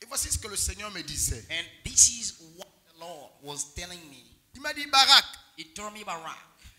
Et voici ce que le Seigneur me disait. And this is what the Lord was telling me. Il m'a dit, Barak, He told me, Barak,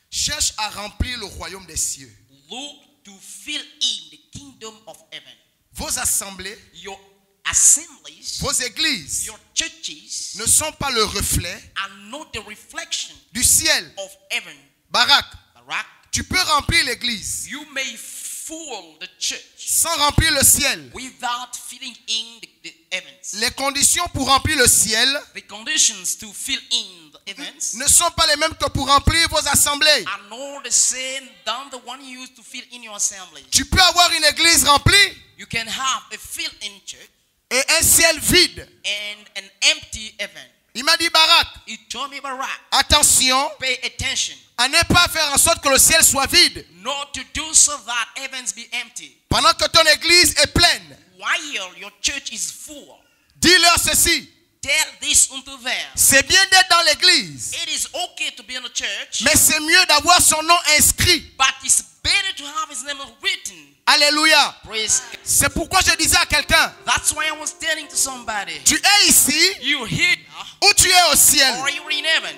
cherche à remplir le royaume des cieux. look to fill in the kingdom of heaven. Vos assemblées, Your assemblies, vos églises your churches ne sont pas le reflet are not the reflection du ciel. of heaven. Barak, Barak, tu peux remplir l'église you may fool the church sans remplir le ciel. without filling in the heavens. Les conditions pour remplir le ciel The conditions to fill in the heavens ne sont pas les mêmes que pour remplir vos assemblées. are not the same than the one you use to fill in your assembly. Tu peux avoir une église remplie You can have a fill-in church et un ciel vide. and an empty heaven. Il m'a dit, Barak, He told me, Barak, attention pay attention à ne pas faire en sorte que le ciel soit vide not to do so that heavens be empty. pendant que ton église est pleine. While your church is full, Dis-leur ceci, tell this unto them. c'est bien d'être dans l'église, It is okay to be in the church, mais c'est mieux d'avoir son nom inscrit. but it's better to have his name written. Alléluia. Praise God. C'est pourquoi je disais à quelqu'un, That's why I was telling to somebody, tu es ici you're here ou tu es au ciel. or you're in heaven.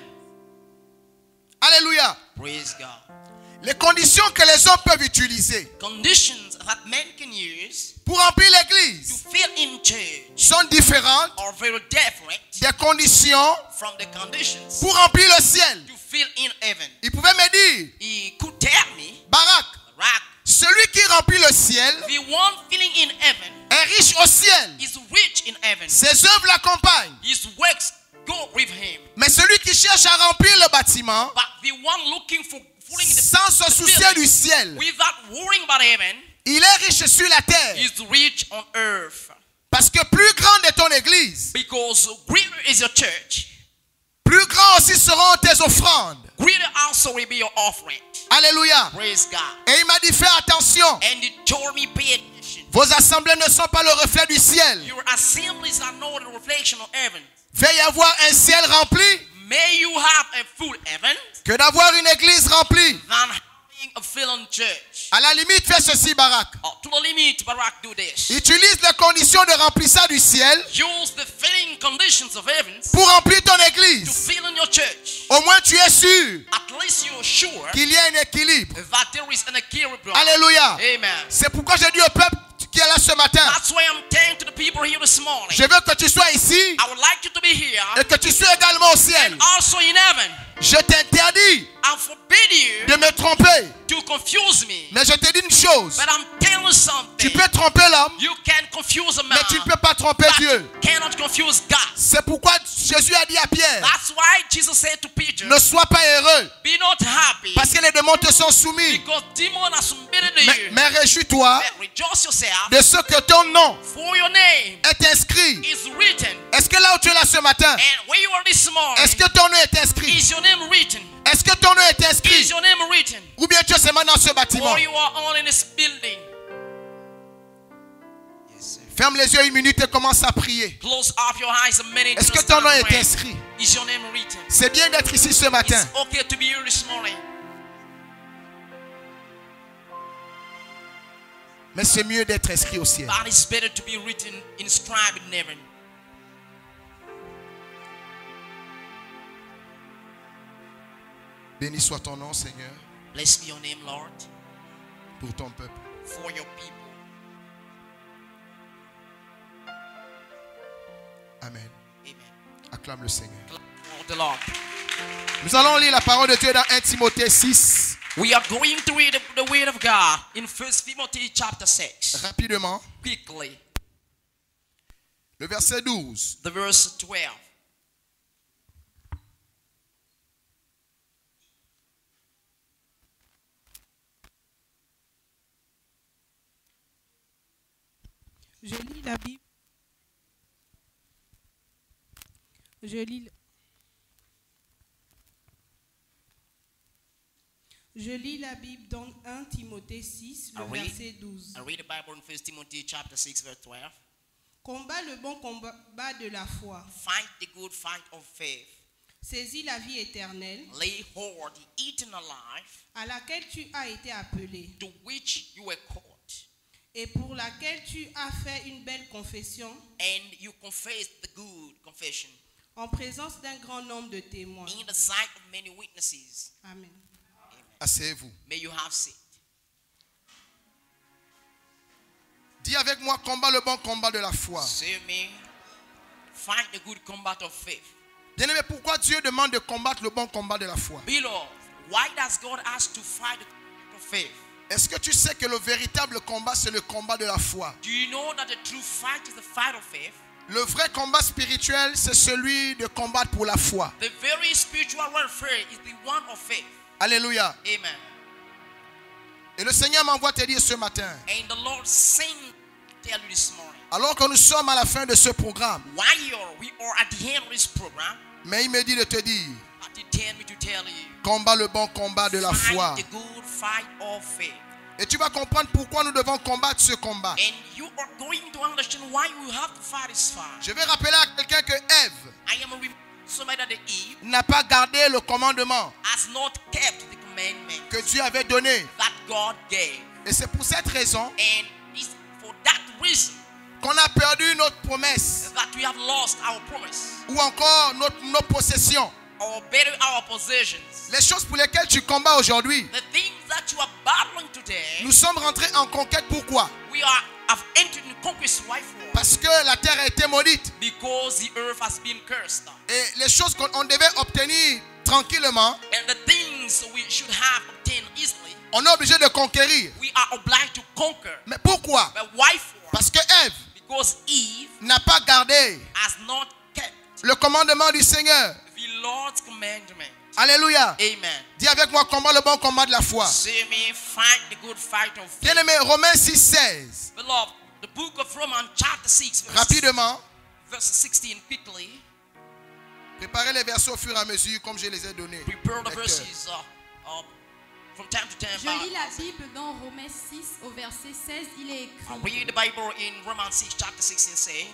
Alléluia. Praise God. Les conditions que les hommes peuvent utiliser Conditions that men can use pour remplir to l'église fill in church sont différentes are very different des conditions from the conditions pour remplir le ciel. to fill in heaven. Il pouvait me dire, He could tell me, Barak, Barak, celui qui remplit le ciel the one filling in heaven est riche au ciel. is rich in heaven. Ses œuvres l'accompagnent. His works go with him. Mais celui qui cherche à remplir le bâtiment But the one looking for filling the sans se soucier du ciel, without worrying about heaven il est riche sur la terre. is rich on earth. Parce que plus grande est ton église, Because greater is your church, plus grand aussi seront tes offrandes. greater also will be your offering. Alléluia. Praise God. Et il m'a dit, fais attention. And he told me, pay attention. Vos assemblées ne sont pas le reflet du ciel. Your assemblies are not a reflection of heaven. Veuille y avoir un ciel rempli May you have a full heaven que d'avoir une église remplie. than having a filling church. À la limite, fais ceci, Barak. To the limit, Barak, do this. Utilise les conditions de remplissage du ciel Use the filling conditions of heavens pour remplir ton to église. fill in your church. Au moins, tu es sûr At least you're sure qu'il y a un équilibre. that there is an equilibrium. Alléluia. Amen. C'est pourquoi j'ai dit au peuple qui est là ce matin, That's why I'm telling to the people here this morning. je veux que tu sois ici I would like you to be here et que tu sois également au ciel. and also in heaven. Je t'interdis I forbid you de me tromper. to confuse me. Mais je te dis une chose. But I'm telling you Tu something. peux tromper l'homme, You can confuse a man, mais tu ne peux pas tromper but Dieu. you cannot confuse God. C'est pourquoi Jésus a dit à Pierre, That's why Jesus said to Peter, ne sois pas heureux, be not happy parce que les démons te sont soumis. because demons are submitted to you. Mais réjouis-toi But rejoice yourself, de ce que ton nom for your name est inscrit. is written. Est-ce que là où tu es là ce matin, And where you are this morning, est-ce que ton nom est inscrit? is your name written? Est-ce que ton nom est inscrit? Is your name written? Ou bien tu es seulement dans ce bâtiment? Or you are all in this building? Yes, sir. Ferme les yeux une minute et commence à prier. Close up your eyes a minute. Est-ce que and ton nom start est praying. inscrit? Is your name written? C'est bien d'être ici ce matin. It's okay to be here this morning. Mais c'est mieux d'être inscrit au ciel. But it's better to be written, inscribed in heaven. Béni soit ton nom, Seigneur, Blessed be your name, Lord, pour ton peuple. for your people. Amen. Amen. Acclame le Seigneur. For the Lord. Nous allons lire la parole de Dieu dans 1 Timothée 6. We are going to read the word of God in 1 Timothy chapter 6. Rapidement. Quickly. Le verset 12. The verse 12. Je lis la Bible. Je lis la Bible dans 1 Timothée 6, le verset 12. I read the Bible in 1 Timothy chapter 6, verse 12. Combat le bon combat de la foi. Fight the good fight of faith. Saisis la vie éternelle Lay hold the eternal life à laquelle tu as été appelé to which you were called et pour laquelle tu as fait une belle confession and you confess the good confession en présence d'un grand nombre de témoins. in the sight of many witnesses. Amen. Asseyez-vous. May you have seat. Dis avec moi, combat le bon combat de la foi. Say me, fight the good combat of faith. Bien-aimé, pourquoi Dieu demande de combattre le bon combat de la foi? Beloved, why does God ask to fight the good combat of faith? Est-ce que tu sais que le véritable combat, c'est le combat de la foi? Do you know that the true fight is the fight of faith? Le vrai combat spirituel, c'est celui de combattre pour la foi. The very spiritual warfare is the one of faith. Alléluia. Amen. Et le Seigneur m'envoie te dire ce matin, And the Lord sent to tell you this morning, alors que nous sommes à la fin de ce programme, while we are at the end of this program, mais il me dit de te dire, he tell me to tell you, combat le bon combat de la foi. fight the good fight of faith. Et tu vas comprendre pourquoi nous devons combattre ce combat. And you are going to understand why you have to fight this fight. Je vais rappeler à quelqu'un que Ève I am somebody that Eve n'a pas gardé le commandement has not kept the commandment que Dieu avait donné. that God gave. Et c'est pour cette raison And it's for that reason qu'on a perdu notre promesse that we have lost our promise, ou encore nos possessions. or better, our possessions. Les choses pour lesquelles tu combats aujourd'hui, The things that you are battling today, nous sommes rentrés en conquête. Pourquoi? have entered in conquest. Why for? Parce que la terre a été maudite. Because the earth has been cursed. Et les choses qu'on devait obtenir tranquillement, And the things we should have obtained easily, on est obligé de conquérir. we are obliged to conquer. Mais pourquoi? But why for? Parce que Ève Because Eve n'a pas gardé has not kept le commandement du Seigneur. the Lord's commandment. Alléluia. Amen. Dis avec moi, combat le bon combat de la foi. See me fight the good fight of faith. Bien-aimé, Romains 6:16. Beloved, the book of Romans chapter 6 Rapidement, verse 16 quickly. préparez les versets au fur et à mesure comme je les ai donnés. Prepare the Lecteur. verses from time to time. Je lis la Bible dans Romains 6 au verset 16, il est écrit: Read the Bible in Romans 6 chapter 16 saying,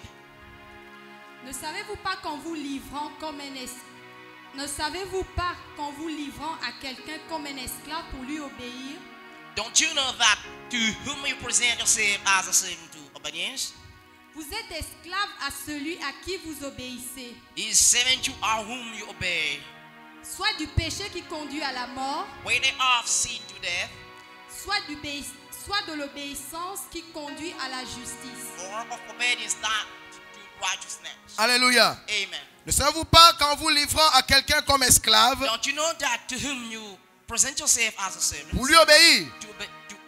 Ne savez-vous pas qu'en vous livrant comme un Ne savez-vous pas qu'en vous livrant à quelqu'un comme un esclave pour lui obéir, don't you know that to whom you present yourself as a servant to obedience, vous êtes esclave à celui à qui vous obéissez, is servant to whom you obey, soit du péché qui conduit à la mort, whether of sin to death, soit de l'obéissance qui conduit à la justice. or of obedience that to righteousness. Alléluia. Amen. Ne savez-vous pas qu'en vous livrant à quelqu'un comme esclave, Don't you know that to whom you present yourself as a servant pour lui obéir,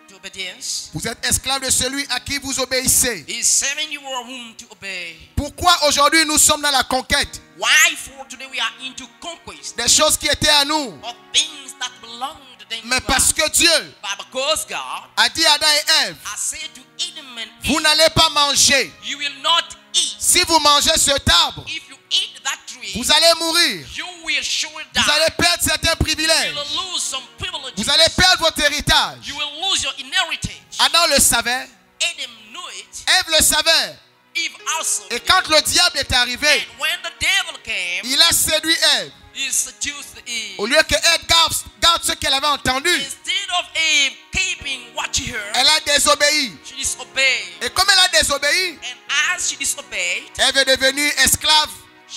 to obedience, vous êtes esclave de celui à qui vous obéissez? is serving you or whom to obey? Pourquoi aujourd'hui nous sommes dans la conquête Why for today we are into conquest des choses qui étaient à nous? of things that belong to them? Mais parce que Dieu But because God a dit à Adam et Ève, has said to Adam and vous Eve, n'allez pas manger. you will not eat. Si vous mangez cet arbre, If you eat that tree, vous allez mourir. you will surely Vous die. allez perdre certains You privilèges. will lose some privileges. Vous allez perdre votre héritage. You will lose your inheritance. Adam le savait, Adam knew it. Ève le savait. Eve also. Et did. quand le diable est arrivé, And when the devil came, il a séduit Ève. he seduced Eve. Au lieu que Ève garde ce qu'elle avait entendu, Instead of Eve keeping what she heard, elle a désobéi. she disobeyed. Et comme elle a désobéi, And as she disobeyed, Ève est devenue esclave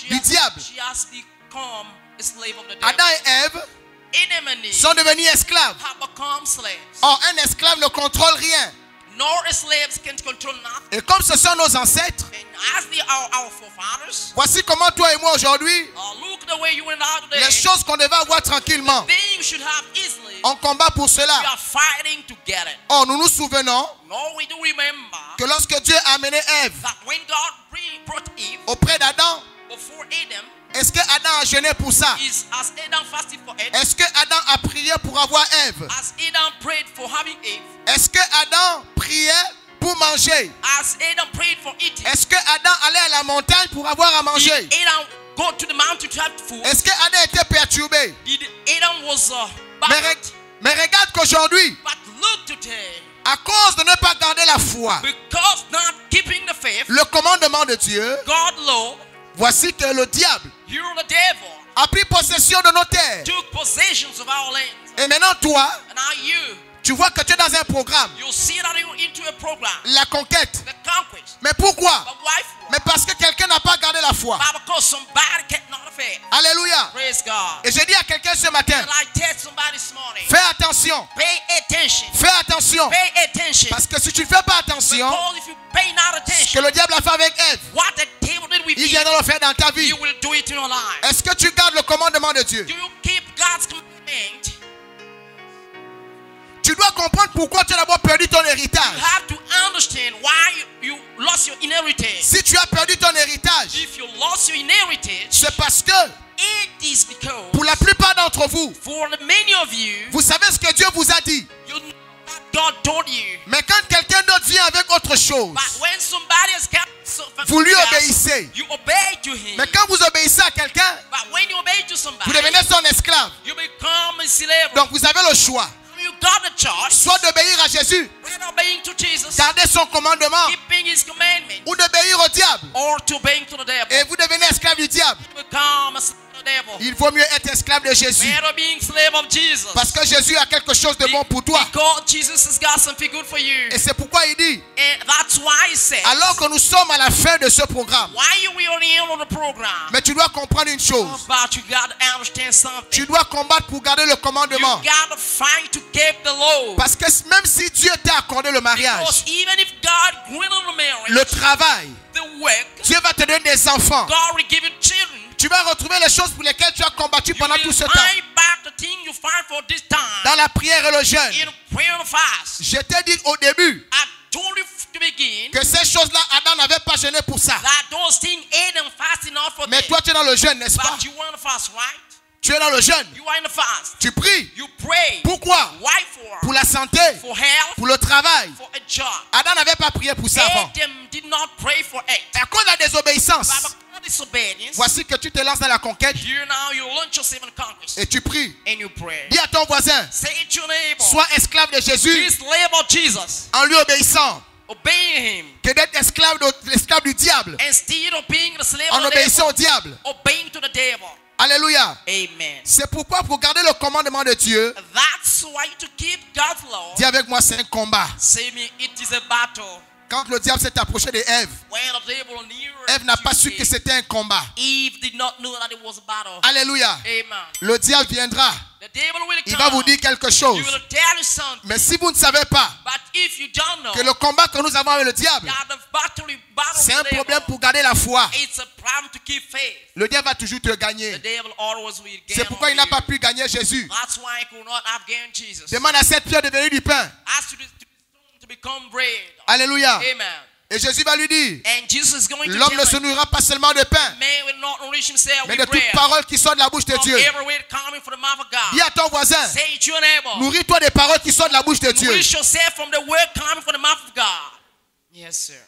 du diable. she has become a slave of the devil. Adam et Ève Adam and Eve sont devenus esclaves. have become slaves. Or, un esclave ne contrôle rien. Nor slaves can control nothing. Et comme ce sont nos ancêtres, And as they are our forefathers, voici comment toi et moi aujourd'hui, look the way you and I today, les choses qu'on devait avoir tranquillement, things you should have easily, on combat pour we cela. are fighting to get it. Or, nous nous souvenons Nor we do remember que lorsque Dieu a amené Ève that when God brought Eve auprès d'Adam, before Adam, est-ce que Adam a jeûné pour ça? as Adam fasted for it, Est-ce que Adam a prié pour avoir Ève? as Adam prayed for having Eve, Est-ce que Adam priait pour manger? as Adam prayed for eating, Est-ce que Adam allait à la montagne pour avoir à manger? did Adam go to the mountain to have food? Est-ce que Adam était perturbé? Did Adam was Mais, bad? mais regarde qu'aujourd'hui, But look today, à cause de ne pas garder la foi, because not keeping the faith, le commandement de Dieu, God law, voici que le diable you the devil a pris possession de nos terres. took possessions of our lands. Et maintenant toi, And now you, Tu vois que tu es dans un programme. You see that you're into a program. La conquête. The conquest. Mais pourquoi? But why? Mais parce que quelqu'un n'a pas gardé la foi. But because somebody cannot faith. Alléluia. Praise God. Et je dis à quelqu'un ce matin, And I tell somebody this morning, fais attention. pay attention. Fais attention. Pay attention. Parce que si tu ne fais pas attention, Because if you pay not ce que attention, le diable a fait avec Ève, what the devil did with il you, viendra le faire dans ta vie. you will do it in your life. Est-ce que tu gardes le commandement de Dieu? Do you keep God's commandment? Tu dois comprendre pourquoi tu as d'abord perdu ton héritage. You have to understand why you lost your inheritance. Si tu as perdu ton héritage, If you lost your inheritance, c'est parce que it is because pour la plupart d'entre vous, for the many of you, vous savez ce que Dieu vous a dit. you know that God told you. Mais quand quelqu'un d'autre vient avec autre chose, But when somebody has got something, vous lui obéissez. you obey to him. Mais quand vous obéissez à quelqu'un, But when you obey to vous somebody, devenez son esclave. you become a slave. Donc vous avez le choix. You got the choice. Soit d'obéir à Jésus, Whether obeying to Jesus, garder son commandement, keeping his commandments, ou d'obéir au diable. or to obeying to the devil. Et vous devenez esclave du diable. You become a slave of the devil. Il vaut mieux être esclave de Jésus. Better being slave of Jesus. Parce que Jésus a quelque chose de bon pour toi. Because Jesus has got something good for you. Et c'est pourquoi il dit, And that's why he says, alors que nous sommes à la fin de ce programme, why you will on the program, mais tu dois comprendre une chose. but you got to understand something. Tu dois combattre pour garder le You commandement. got to fight to keep the law. Parce que même si Dieu t'a accordé le mariage, Because even if God granted the marriage, le travail, the work, Dieu va te donner des enfants. God will give you children. Tu vas retrouver les choses pour lesquelles tu as combattu You pendant will tout ce temps. find back the thing you fight for this time. Dans la prière et le jeûne. In prayer and fast. Je t'ai dit au début I told you to begin que ces choses-là, Adam n'avait pas jeûné pour ça. that those things ain't and fasting not for Mais them. toi, tu es dans le jeûne, n'est-ce pas? But you want to fast, right? Tu es dans le jeûne. You are in the fast. Tu pries. You pray. Pourquoi? Why for? Pour la santé, For health. pour le travail. For a job. Adam n'avait pas prié pour ça avant. Adam did not pray for it. Et à cause de la désobéissance, But because of disobedience, voici que tu te lances dans la conquête here now you launch yourself in conquest. et tu pries. And you pray. Dis à ton voisin, Say it to your neighbor. sois esclave de Jésus Be slave of Jesus. en lui obéissant, Obeying him. que d'être esclave du diable Instead of being the slave en of the obéissant au devil, diable. obeying to the devil. Alléluia. Amen. C'est pourquoi pour garder le commandement de Dieu, That's why to keep God's law. dis avec moi, c'est un combat. Say me, it is a battle. Quand le diable s'est approché d'Ève, When the devil near Ève n'a pas su to que Eve, c'était un combat. Eve did not know that it was a battle. Alléluia. Amen. Le diable viendra. The devil will Il come. va vous dire quelque He chose. will tell you something. Mais si vous ne savez pas But if you don't know que le combat que nous avons avec le diable, that the battle c'est un with the problème devil, pour garder la foi, it's a problem to keep faith. le diable va toujours te The gagner. devil always will gain C'est pourquoi on il n'a you. pas pu gagner Jésus. That's why he could not have gained Jesus. Demande à cette pierre de devenir du pain. Ask you to become bread. Alléluia. Amen. Et Jésus va lui dire, And Jesus is going to l'homme ne se tell him, nourrira pas seulement de pain, man will not nourish himself mais de with toute bread. parole qui sort de la bouche de From Dieu. every word coming from the mouth of God. Dis à ton voisin, Say it to your neighbor. nourris-toi des paroles qui sortent de la bouche de Dieu. Nourish yourself from the word coming from the mouth of God. Yes, sir.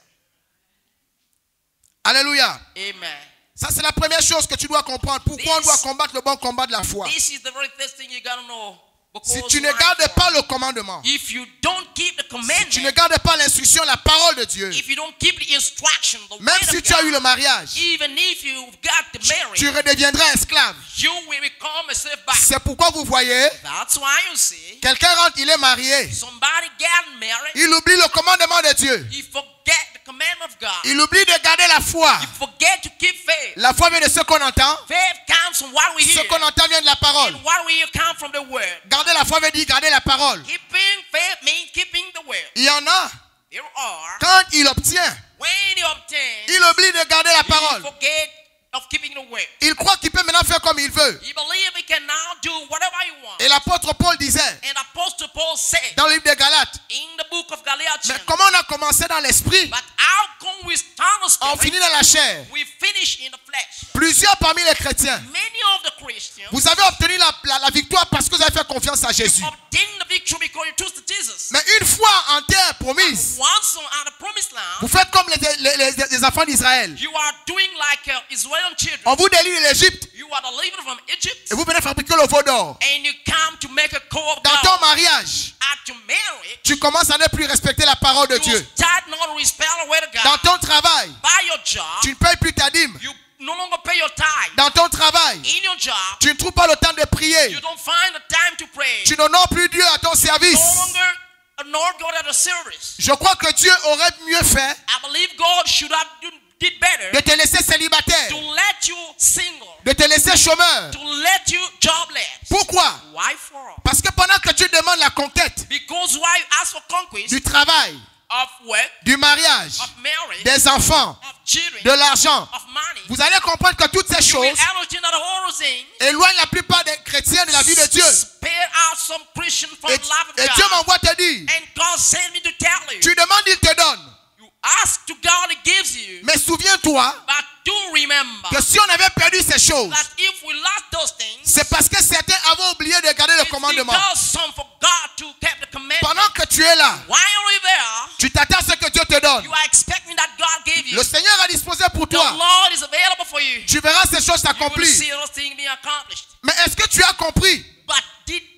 Alléluia. Amen. Ça, c'est la première chose que tu dois comprendre. Pourquoi on doit combattre le bon combat de la foi. This is the very first thing you gotta know. Si tu ne gardes pas le commandement, If you don't keep the si commandment, tu ne gardes pas l'instruction, la parole de Dieu, if you don't keep the instruction, the même word si of tu as eu God, le mariage, even if you've got the marriage, tu redeviendras esclave. you will become a slave back. C'est pourquoi vous voyez, That's why you see, quelqu'un rentre, il est marié. somebody get married, Il oublie le commandement de Dieu. he forget the command of God. Il oublie de garder la foi. You forget to keep faith. La foi vient de ce qu'on entend. Faith comes from what we Ce hear. qu'on entend vient de la parole. And what we hear comes from the word. Garder la foi veut dire garder la parole. Keeping faith means keeping the word. Il y en a, There are, quand il obtient, when you obtain, il oublie de garder la you parole. forget of keeping the word. Il croit qu'il peut maintenant faire comme il veut. You believe he can now do whatever you want. Et l'apôtre Paul disait, And Apostle Paul said dans le livre des Galates, in the book of mais Galatians, comment on a commencé dans l'esprit, but how come we start a on spirit, finit dans la chair. we finish in the flesh? Plusieurs parmi les chrétiens, Many of the Christians vous avez obtenu la victoire parce que vous avez fait confiance à Jésus. obtain the victory because you trust Jesus. Mais une fois en terre promise, Once on the promised land, vous faites comme les enfants d'Israël. you are doing like Israeli children. On vous délivre de l'Égypte You are delivered from Egypt, et vous venez fabriquer le veau d'or. and you come to make a call of Dans ton God. mariage, At your marriage, tu commences à ne plus respecter la parole de you Dieu. start not to respect the word of Dans God. ton travail, By your job, tu ne payes plus ta dîme. you no longer pay your tithe. Dans ton travail, In your job, tu ne trouves pas le temps de prier. you don't find the time to pray. Tu n'honores plus Dieu à ton service. No longer honor God at the service. Je crois que Dieu aurait mieux fait I believe God should have did better de te laisser célibataire, to let you single, de te laisser chômeur. to let you jobless. Pourquoi? Why for? Parce que pendant que tu demandes la conquête Because why you ask for conquest du travail, of work, du mariage, of marriage, des enfants, of children, de l'argent, of money, vous allez comprendre que toutes ces you will choses understand that all those things éloignent la plupart des chrétiens de la vie de Dieu. spare out some Christian from Et, the love of et Dieu God. m'envoie te dire, And God sent me to tell you. tu demandes, il te donne. You ask to God, He gives you. Mais souviens-toi But do remember que si on avait perdu ces choses, that if we lost those things, c'est parce que certains avaient oublié de garder le it's commandement. because some forgot to keep the commandment. Pendant que tu es là, While you're there, tu t'attends à ce que Dieu te donne. you are expecting that God gave you. Le Seigneur a disposé pour The toi. Lord is available for you. Tu verras ces choses You will s'accomplir. see those things being accomplished. Mais est-ce que tu as compris But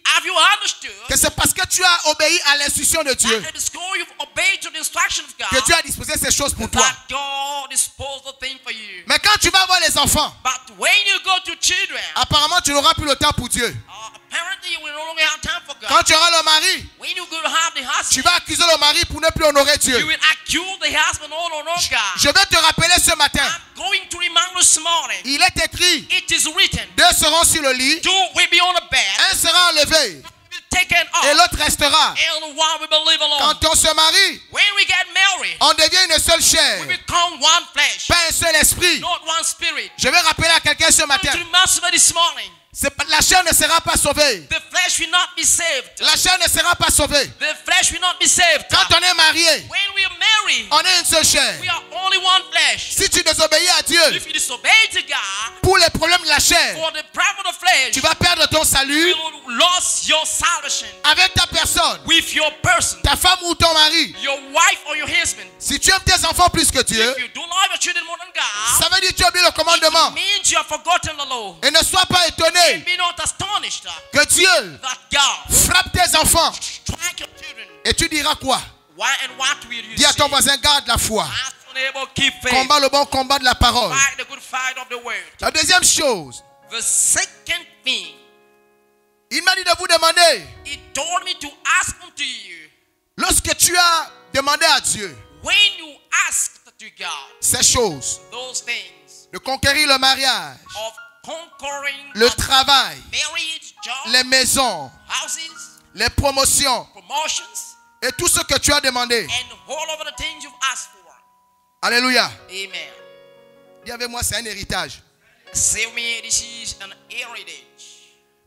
have you understood que c'est parce que tu as obéi à l'instruction de Dieu that it is because you've obeyed to the instruction of God que Dieu a disposé ces choses pour toi? that God disposed the thing for you? Mais quand tu vas voir les enfants, But when you go to children, apparemment tu n'auras plus le temps pour Dieu. apparently you will no longer have time for God. Quand tu auras le mari, When you go to have the tu husband, vas accuser le mari pour ne plus honorer you Dieu. will accuse the husband, oh no, no, God. Je vais te rappeler ce matin, I'm going to remind you this morning. il est écrit, It is written, 2 seront sur le lit, two will be on the bed, un sera enlevé will be taken et off, l'autre restera. and one will be live alone. Quand on se marie, When we get married, on devient une seule chair, we become one flesh, pas un seul esprit. not one spirit. Je vais rappeler à quelqu'un ce matin, To remember this morning, la chair ne sera pas sauvée. the flesh will not be saved. La chair ne sera pas sauvée. The flesh will not be saved. Quand on est marié, When we are married, on est une seule chair. we are only one flesh. Si tu désobéis à Dieu If you disobey to God pour les problèmes de la chair, for the problem of the flesh, tu vas perdre ton you salut will lose your salvation avec ta personne, with your person, ta femme ou ton mari. your wife or your husband. Si tu aimes tes enfants plus que Dieu, If you do love your children more than God, ça veut dire que tu oublies le commandement. it means you have forgotten the law. Et ne sois pas étonné Be not astonished que Dieu that God frappe tes enfants. strike your children. Et tu diras quoi? Why and what will you Dis à say? ton voisin, garde la foi. As unable, keep faith. Combat le bon combat de la parole. Fight the good fight of the word. La deuxième chose, The second thing, il m'a dit de vous demander, he told me to ask unto you, lorsque tu as demandé à Dieu when you ask to God ces choses, those things de conquérir le mariage, of conquering le of travail, marriage, job, les maisons, houses, les promotions promotions, et tout ce que tu as demandé. and all of the things you've asked for. Alléluia. Amen. Dis avec moi, c'est un héritage. Say me, this is an heritage.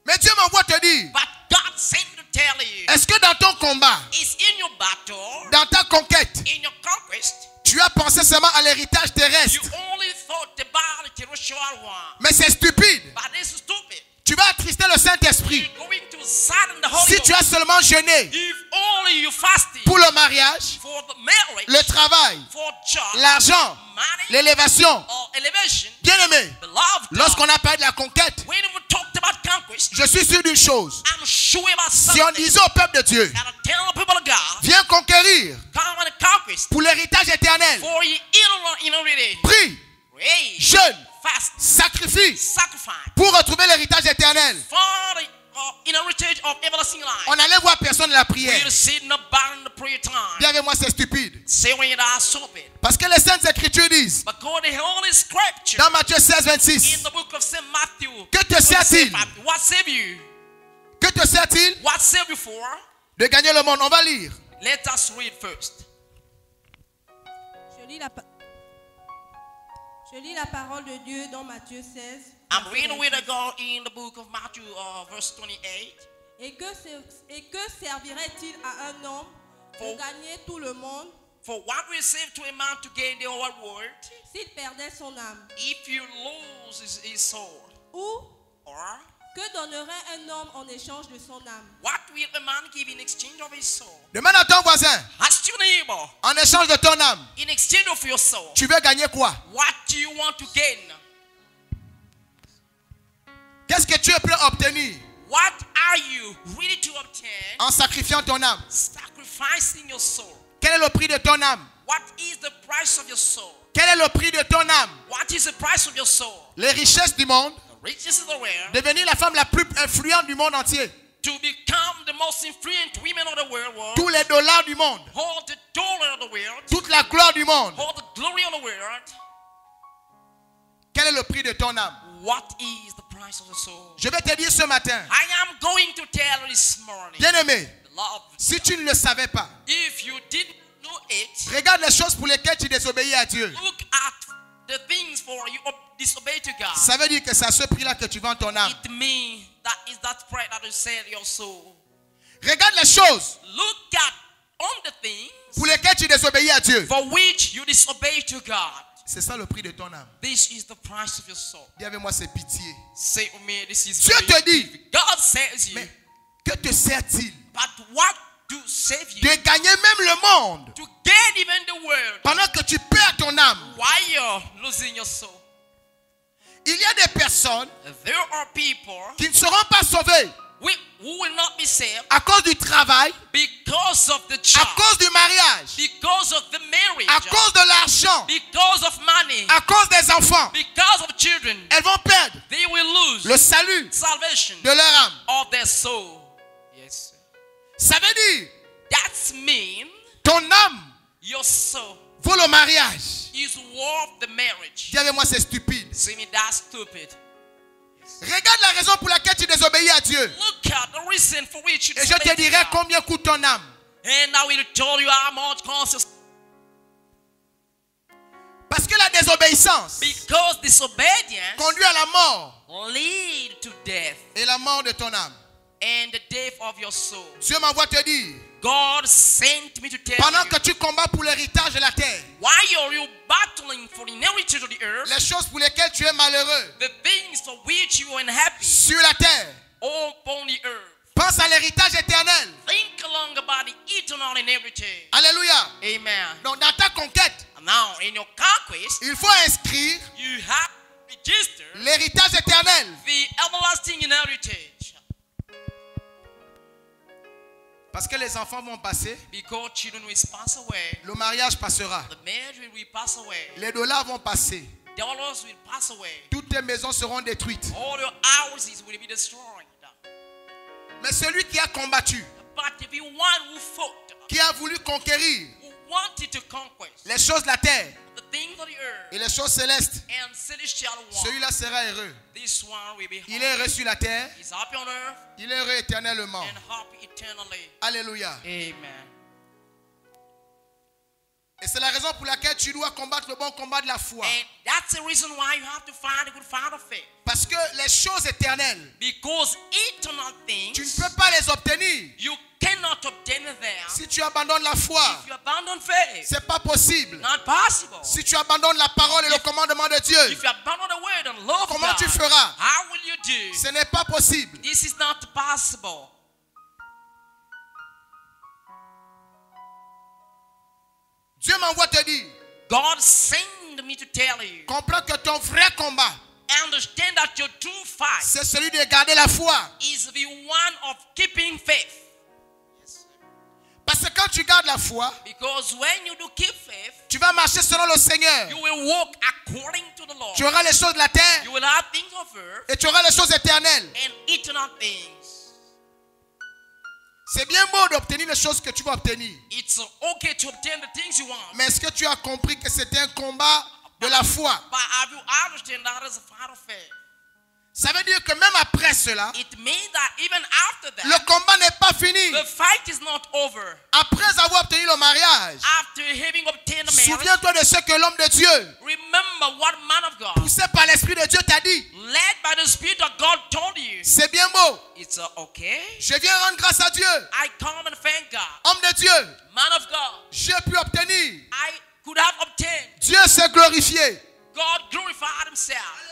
Mais Dieu m'envoie te dire, But God sent me to tell you, est-ce que dans ton combat, it's in your battle, dans ta conquête, in your conquest, tu as pensé seulement à l'héritage you terrestre? only thought about the terrestrial one. Mais c'est stupide. But this is stupid. Tu vas attrister le Saint-Esprit You're going to sadden the Holy si tu as Ghost. seulement jeûné If only you fasted pour le mariage, for the marriage, le travail, for job, l'argent, money, l'élévation. or elevation, Bien-aimé, beloved, lorsqu'on a parlé de la conquête, when we talked about conquest, je suis sûr d'une chose. I'm sure about Si on something disait au peuple de Dieu, that I tell the people of God, viens conquérir come and conquest pour l'héritage éternel, for ye eternal inheritance. prie, Pray, jeûne, fast, sacrifie sacrifice pour retrouver l'héritage éternel. for the inheritance of everlasting life. On n'allait voir personne de la prière. We'll sit in the bar in the prayer time. Dis avec moi, c'est stupide. Say when you are stupid. Parce que les Saintes Écritures disent, Because the Holy Scripture dans Matthieu 16, in 26, the book of St. Matthew, que te sert-il? what save you? Que te sert-il What save you for? de gagner le monde? On va lire. Let us read first. Je lis la parole de Dieu dans Matthieu 16. I'm verset reading 28. with a God in the book of Matthew, verse 28. Et que servirait-il à un homme de For- gagner tout le monde For what will save to a man to gain the whole world s'il perdait son âme? if you lose his soul? Ou Or que donnerait un homme en échange de son âme? what will a man give in exchange of his soul? Demande à ton voisin, Ask your neighbor, en échange de ton âme, in exchange of your soul, tu veux gagner quoi? what do you want to gain? Qu'est-ce que tu es prêt à obtenir What are you ready to obtain? en sacrifiant ton âme? Sacrificing your soul. Quel est le prix de ton âme? What is the price of your soul? Quel est le prix de ton âme? What What is the price of your soul? Les richesses du monde. The riches of the world. Devenir la femme la plus influente du monde entier. To become the most influent women of the world. Tous les dollars du monde. Hold the dollar of the world. Toute la gloire du monde. Hold the glory of the world. Quel est le prix de ton âme? What is the price of the soul? Je vais te dire ce matin. I am going to tell you this morning. Bien-aimé, Love. si tu ne le savais pas, If you didn't know it, regarde les choses pour lesquelles tu désobéis à Dieu. look at the things for you disobey to God. Ça veut dire que c'est à ce prix-là que tu vends ton âme. It means that is that price that you sell your soul. Regarde les choses Look at on the things pour lesquelles tu désobéis à Dieu. for which you disobey to God. C'est ça le prix de ton âme. This is the price of your soul. Dis avec moi, c'est pitié. Say with me, this is Dieu very te dit, God says you, mais que te sert-il but what to save you? de gagner même le monde To gain even the world pendant que tu perds ton âme? while you're losing your soul. Il y a des personnes There are people qui ne seront pas sauvées who will not be saved à cause du travail, because of the à job, cause du mariage, because of the marriage, à cause de l'argent, because of money, à cause des enfants. because of children. Elles vont perdre They will lose le salut salvation de leur âme. of their soul. Yes. Ça veut dire, That's mean ton âme your soul vaut le mariage. is worth the marriage. Dis avec moi, c'est stupide. See me, that's stupid. Regarde la raison pour laquelle tu désobéis à Dieu. Look at the reason for which you Et je te disobey dirai God. combien coûte ton âme. And I will tell you how much costs. Parce que la désobéissance Because disobedience conduit à la mort lead to death et la mort de ton âme. and the death of your soul. Dieu m'envoie te dire, God sent me to tell pendant you, que tu combats pour l'héritage de la terre, while you're battling for the inheritance of the earth, les choses pour lesquelles tu es malheureux the things for which you are unhappy sur la terre, upon the earth, pense à l'héritage éternel. think along about the eternal inheritance. Alléluia. Amen. Donc dans ta conquête, Now, in your conquest, il faut inscrire you have registered l'héritage éternel. the everlasting inheritance. Parce que les enfants vont passer, Because children will pass away, le mariage passera, the marriage will pass away, les dollars vont passer, dollars will pass away, toutes tes maisons seront détruites. all your houses will be destroyed. Mais celui qui a combattu, But if you one who fought, qui a voulu conquérir who wanted to conquest les choses de la terre the things of the earth et les choses célestes, and celestial one, celui-là sera heureux. this one will be Il est heureux sur la terre, He's happy on earth il est heureux éternellement. and happy eternally. Alléluia. Amen. Et c'est la raison pour laquelle tu dois combattre le bon combat de la foi. And that's the reason why you have to find a good fight of faith. Parce que les choses éternelles, Because eternal tu ne things, peux pas les obtenir you cannot obtain them si tu abandonnes la foi. if you abandon faith. C'est pas possible. Not possible. Si tu abandonnes la parole et le commandement de Dieu, If you abandon the word and love comment God, tu feras? how will you do? Ce n'est pas possible. This is not possible. Dieu m'envoie te dire, God sent me to tell you. comprends que ton vrai combat, Understand that your true fight c'est celui de garder la foi. is the one of keeping faith. Parce que quand tu gardes la foi, Because when you do keep faith, tu vas marcher selon le Seigneur. you will walk according to the Lord. Tu auras les choses de la terre You will have things of earth et tu auras les choses éternelles. and eternal things. C'est bien beau d'obtenir les choses que tu vas obtenir. It's okay to obtain the things you want. Mais est-ce que tu as compris que c'était un combat de la foi? But have you understand that is a fight of faith? Ça veut dire que même après cela, It means that even after that, le combat n'est pas fini. the fight is not over. Après avoir obtenu le mariage, After having obtained the marriage, souviens-toi de ce que l'homme de Dieu, remember what man of God, poussé par l'Esprit de Dieu, t'a dit. led by the Spirit of God, told you. C'est bien beau. It's okay. Je viens rendre grâce à Dieu. I come and thank God. Homme de Dieu, Man of God, j'ai pu obtenir. I could have obtained. Dieu s'est glorifié. God glorified himself.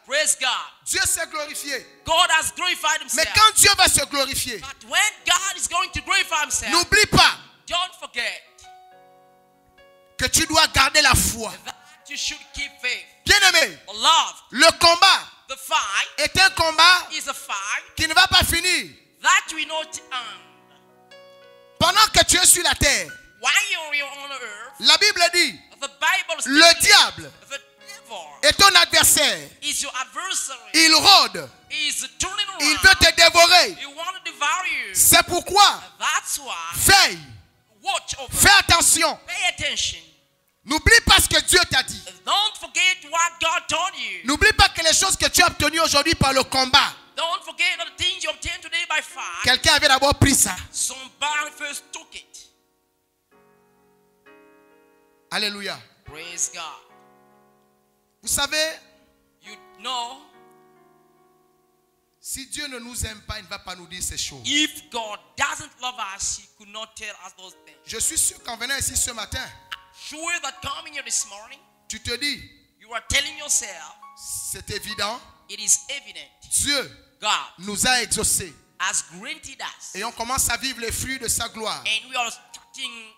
Praise God. Dieu s'est glorifié. God has glorified Mais himself. quand Dieu va se glorifier, But when God is going to glorify himself, n'oublie pas don't forget que tu dois garder la foi. that you should keep faith. Bien-aimé, Love, le combat the fight est un combat is a fight qui ne va pas finir. that will not end. Pendant que tu es sur la terre, While you're on earth, la Bible dit, the Bible le diable the devil est un adversaire. is your adversary. Il rôde. He is turning around. Il veut te dévorer. He want to devour you. C'est pourquoi, That's why. veille, Watch over. fais attention. Pay attention. N'oublie pas ce que Dieu t'a dit. Don't forget what God told you. N'oublie pas que les choses que tu as obtenues aujourd'hui par le combat, Don't forget the things you obtained today by fight. quelqu'un avait d'abord pris ça. Somebody first took it. Alléluia. Praise God. Vous savez, You know, si Dieu ne nous aime pas, il ne va pas nous dire ces choses. if God doesn't love us, He could not tell us those things. Je suis sûr qu'en venant ici ce matin, Sure that coming here this morning, tu te dis, you are telling yourself, c'est évident, it is evident Dieu God nous a exaucés. has granted us. Et on commence à vivre les fruits de sa gloire. And we are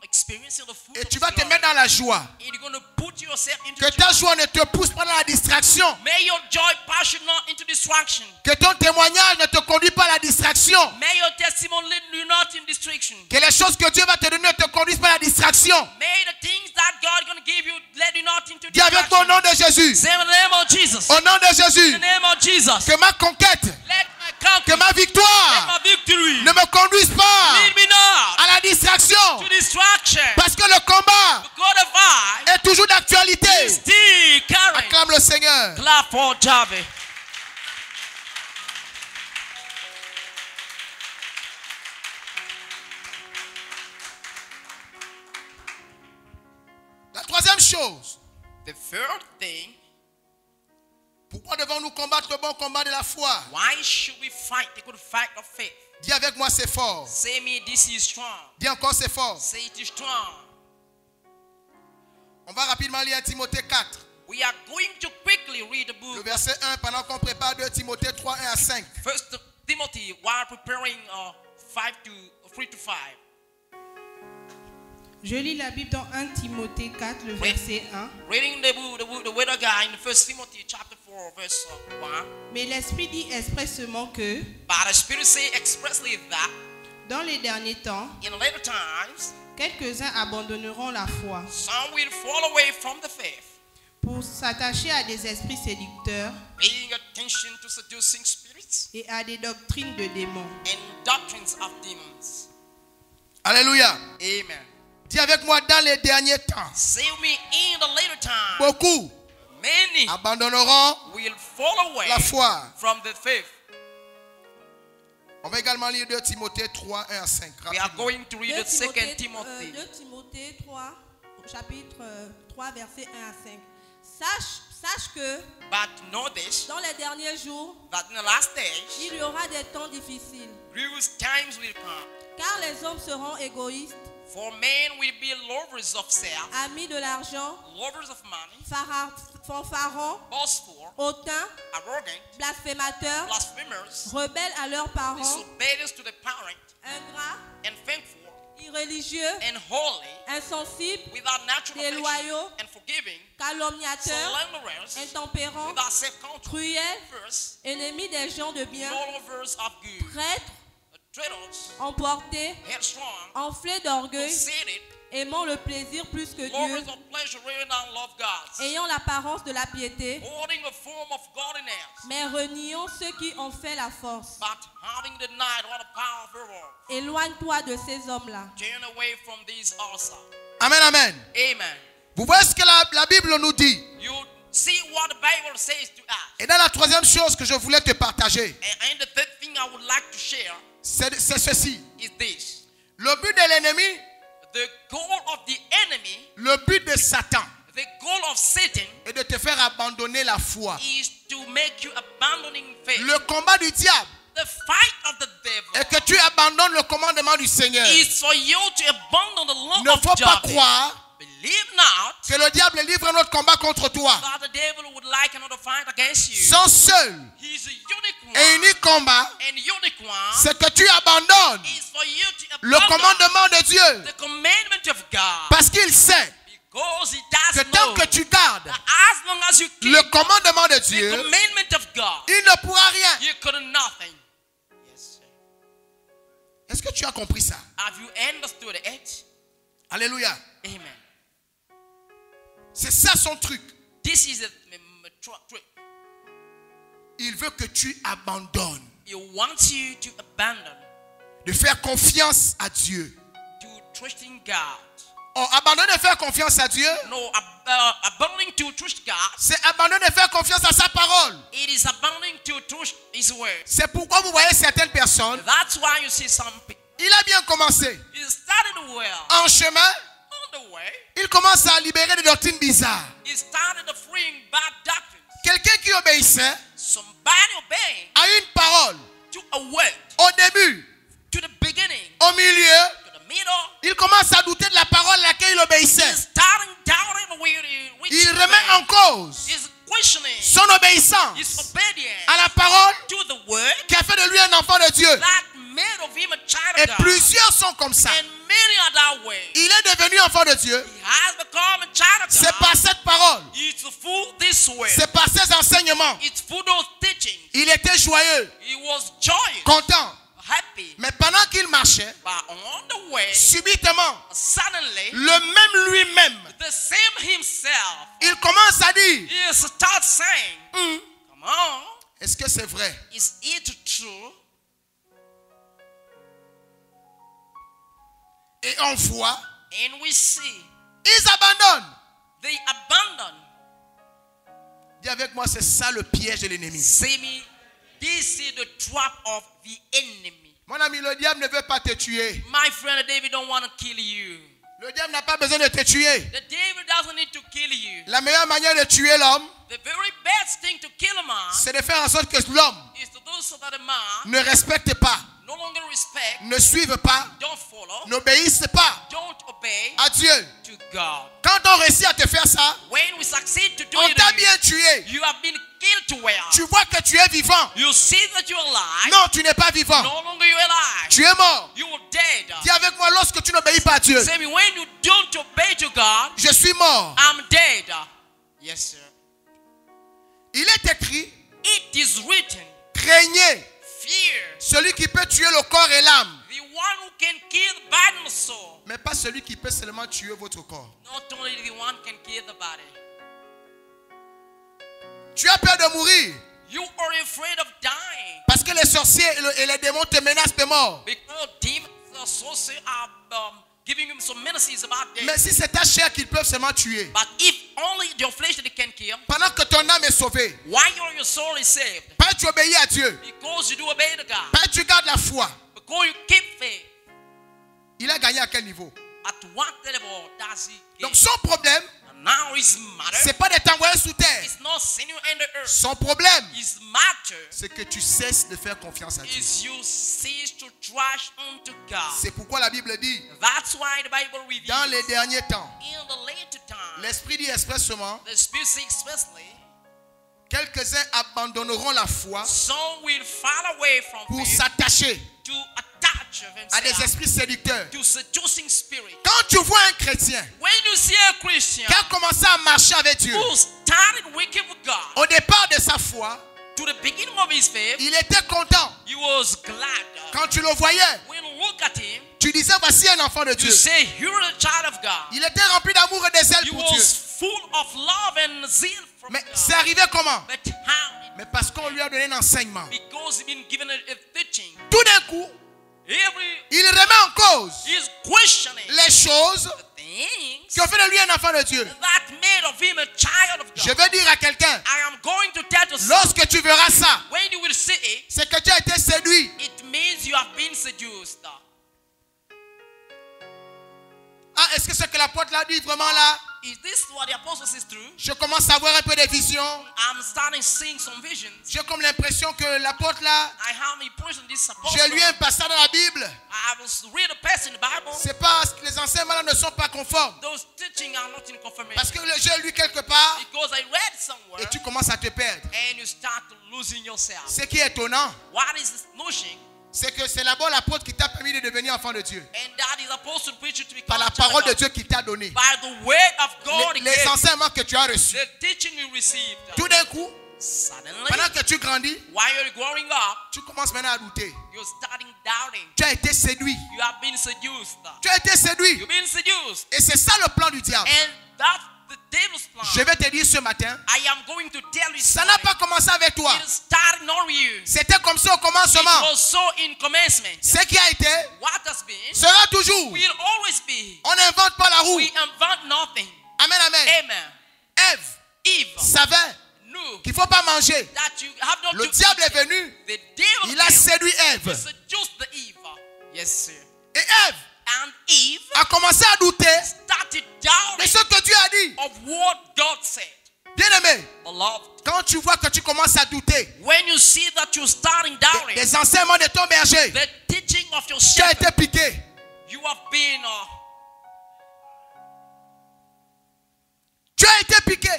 experiencing the fruit Et of tu vas te glory. mettre dans la joie. And you're going to put yourself into Que ta joy. joie ne te pousse pas dans la distraction. May your joy pass you not into distraction. Que ton témoignage ne te conduise pas à la distraction. May your testimony lead you not in distraction. Que les choses que Dieu va te donner ne te conduisent pas à la distraction. May the things that God is going to give you lead you not into Dis avec moi au distraction. nom de Jésus. Say in the name of Jesus. Au nom de In Jésus. the name of Jesus. Que ma conquête, Let my conquest, que ma let victoire my victory ne me conduise pas lead me not à la distraction. to distraction. Parce que le combat God of I est toujours d'actualité. is still carrying. Acclame le Seigneur. Clap for Javi. La troisième chose, The third thing, pourquoi devons-nous combattre le bon combat de la foi? why should we fight the good fight of faith? Dis avec moi, c'est fort. Say me, this is strong. Dis encore, c'est fort. Say it is strong. On va rapidement lire 1 Timothée 4. We are going to quickly read the Le book verset 1, pendant qu'on prépare 2 Timothée 3, 1 à 5. First Timothy while preparing 3 to 5. Je lis la Bible dans 1 Timothée 4, le verset 1. Reading the word of God in 1 Timothy chapter 4 verse 1. Mais l'Esprit dit expressément que, But the Spirit say expressly that dans les derniers temps, in later times quelques-uns abandonneront la foi some will fall away from the faith, pour s'attacher à des esprits séducteurs paying attention to seducing spirits et à des doctrines de démons. and doctrines of demons. Alléluia. Amen. Dis avec moi, dans les derniers temps, Say with me, in the later time, beaucoup many abandonneront will fall away la foi. from the faith. On va également lire 2 Timothée 3, 1 à 5. We are rapidement. going to read 2 the second Timothy. 2 Timothée 3, chapitre 3, verset 1 à 5. Sache que But know this, dans les derniers jours, that in the last days, il y aura des temps difficiles, grievous times will come. car les hommes seront égoïstes, For men will be lovers of self, amis de l'argent, lovers of money, fanfarons, boastful, hautains, arrogant, blasphémateurs, blasphemers, rebelles à leurs parents, disobedience to the parent, ingrats, and thankful, irréligieux, and holy, insensibles, without natural affection, déloyaux, and forgiving, calomniateurs, slanderers, intempérants, without self-control, cruels, first, ennemis des gens de bien, no lovers of good, traîtres, traitors, emportés, headstrong, enflés d'orgueil, conceited, aimant le plaisir plus que lovers Dieu, of pleasure rather than love God, ayant l'apparence de la piété, holding a form of godliness, mais reniant ceux qui ont fait la force. but having denied all the power of the world. Éloigne-toi de ces hommes-là. Turn away from these also. Amen, amen. Amen. Vous voyez ce que la Bible nous dit. You see what the Bible says to us. Et dans la troisième chose que je voulais te partager, And the third thing I would like to share c'est ceci. is this. Le but de l'ennemi, The goal of the enemy, le but de Satan the goal of Satan est de te faire abandonner la foi. is to make you abandoning faith. Le combat du diable The fight of the devil est que tu abandonnes le commandement du Seigneur. is for you to abandon the Il law ne faut of pas God. croire Believe not que le diable livre notre combat contre toi. that the devil would like another fight against you. Son seul He's a unique one. et unique combat, And unique one c'est que tu abandonnes is for you to le abandon commandement de Dieu. the commandment of God. Parce qu'il sait Because he que does tant know que tu gardes that as long as you keep le commandement de the Dieu, commandment of God, il ne pourra rien. you could nothing. Yes, sir. Est-ce que tu as compris ça? Have you understood it? Alléluia. Amen. C'est ça son truc. This is the Il veut que tu abandonnes. He wants you to abandon, De faire confiance à Dieu. to trust in God. Oh, abandonner de faire confiance à Dieu, No, abandoning to trust God, c'est abandonner de faire confiance à sa parole. it is abandoning to trust His word. C'est pourquoi vous voyez certaines personnes, That's why you see some people. il a bien commencé. He started well. En chemin, On the way, il commence à libérer des doctrines bizarres. he started freeing bad doctrines. Quelqu'un qui obéissait Somebody obeying à une parole to a word, au début, to the beginning, au milieu, to the middle. il commence à douter de la parole à laquelle il obéissait. He's starting doubting which Il he remet en obeyed. cause He's questioning son obéissance his obedience à la parole to the word qui a fait de lui un enfant de Dieu. that made of him a child Et of God. plusieurs sont comme ça. And many are that way. Il est devenu enfant de Dieu. He has become a child of C'est God. par cette parole. It's full this way. C'est par ses enseignements. It's full of teachings. Il était joyeux, He was joyous, content. happy. Mais pendant qu'il marchait, But on the way, subitement, suddenly, le même lui-même, the same himself, il commence à dire, he starts saying, come on, est-ce que c'est vrai? is it true? Et on voit, And we see ils abandonnent. they abandon. Dis avec moi, c'est ça le piège de l'ennemi. See me, this is the trap of the enemy. Mon ami, le diable ne veut pas te tuer. My friend David don't want to kill you. Le diable n'a pas besoin de te tuer. The devil doesn't need to kill you. La meilleure manière de tuer l'homme, The very best thing to kill a man c'est de faire en sorte que l'homme is to do so that a man ne respecte pas, no longer respect, ne suive pas, don't follow, n'obéisse pas don't obey à Dieu. to God. Quand on réussit à te faire ça, When we succeed to do on it, t'a bien tué. you have been killed to where? Tu vois que tu es vivant. You see that you're alive. Non, tu n'es pas vivant. No longer you're alive. Tu es mort. You're dead. Dis avec moi, lorsque tu n'obéis pas à Dieu, Say me, when you don't obey to God, je suis mort. I'm dead. Yes, sir. Il est écrit, It is written, craignez fear celui qui peut tuer le corps et l'âme, the one who can kill the body and the soul. mais pas celui qui peut seulement tuer votre corps. Not only the one can kill the body. Tu as peur de mourir You are afraid of dying parce que les sorciers et les démons te menacent de mort. because demons are sorcery are giving him some menaces about death. Mais si c'est ta chair qu'ils peuvent seulement tuer, But if only your flesh they can kill, pendant que ton âme est sauvée, why your soul is saved? pas tu obéis à Dieu, Because you do obey the God. pas tu gardes la foi, Because you keep faith. il a gagné à quel niveau? At what level does he Donc gain? son problème, And now his matter c'est pas de t'envoyer sous terre. is not sending you in the earth. Son problème, His matter c'est que tu cesses de faire confiance à Dieu. is you cease to trust unto God. C'est pourquoi la Bible dit, That's why the Bible reveals dans les derniers temps, in the later time, l'Esprit dit expressement, the Spirit says expressly, quelques-uns abandonneront la foi some will fall away from pour faith s'attacher to attach à des themselves esprits séducteurs. to seducing spirit. Quand tu vois un chrétien When you see a Christian qui a commencé à marcher avec Dieu, who started working with God au départ de sa foi, to the beginning of his faith, il était content. he was glad. Quand tu le voyais, When you look at him, tu disais, voici un enfant de Dieu. you say, you're a child of God. Il était rempli d'amour et de zèle He pour Dieu. was full of love and zeal from Mais God. c'est arrivé comment? But how? Mais parce qu'on lui a donné un enseignement. Because he's been given a teaching. Tout d'un coup, il remet en cause He's questioning les choses the things qui ont fait de lui un enfant de Dieu. that made of him a child of Je God. veux dire à quelqu'un, I am going to tell you something. lorsque tu verras ça, When you will see it, c'est que tu as été séduit. it means you have been seduced. Ah, est-ce que ce que l'apôtre l'a dit vraiment là? Is this what the apostle says true? Je commence à avoir un peu de visions. I'm starting seeing some visions. J'ai comme l'impression que l'apôtre là, I have the impression this apostle. j'ai lu un passage dans la Bible. I was read a passage in the Bible. C'est pas, les enseignements là ne sont pas conformes. Those teaching are not in confirmation. Parce que j'ai lu quelque part Because I read somewhere et tu commences à te perdre. and you start losing yourself. Ce qui est étonnant, What is this notion? c'est que c'est d'abord l'apôtre qui t'a permis de devenir enfant de Dieu. And that is apostle preacher to become Par la a child parole de of God. Dieu qu'il t'a donné. By the word of God he Les gave, enseignements que tu as reçus. the teaching you received. Tout d'un coup, Suddenly, pendant que tu grandis, while you're growing up, tu commences maintenant à douter. you're starting doubting. Tu as été séduit. You have been seduced. Tu as été séduit. You've been seduced. Et c'est ça le plan du diable. And that The devil's plan. Je vais te dire ce matin, I am going to tell you ça n'a pas commencé avec toi. It started not you. C'était comme ça au It commencement. was so in commencement. Ce qui a été What has been sera toujours. will always be. On n'invente pas la roue. We invent nothing. Amen, amen. Amen. Ève Eve savait knew qu'il ne faut pas manger. that you have not Le to diable eat. est venu. The devil Il a came séduit to Ève. seduce the Eve. Yes, sir. Et Ève And Eve a commencé à douter started de doubting ce que Dieu a dit. of what God said. Bien-aimé, Beloved, quand tu vois que tu commences à douter when you see that you're starting doubting des enseignements de ton berger, the teaching of your tu as été shepherd, piqué. you have been Tu as été piqué.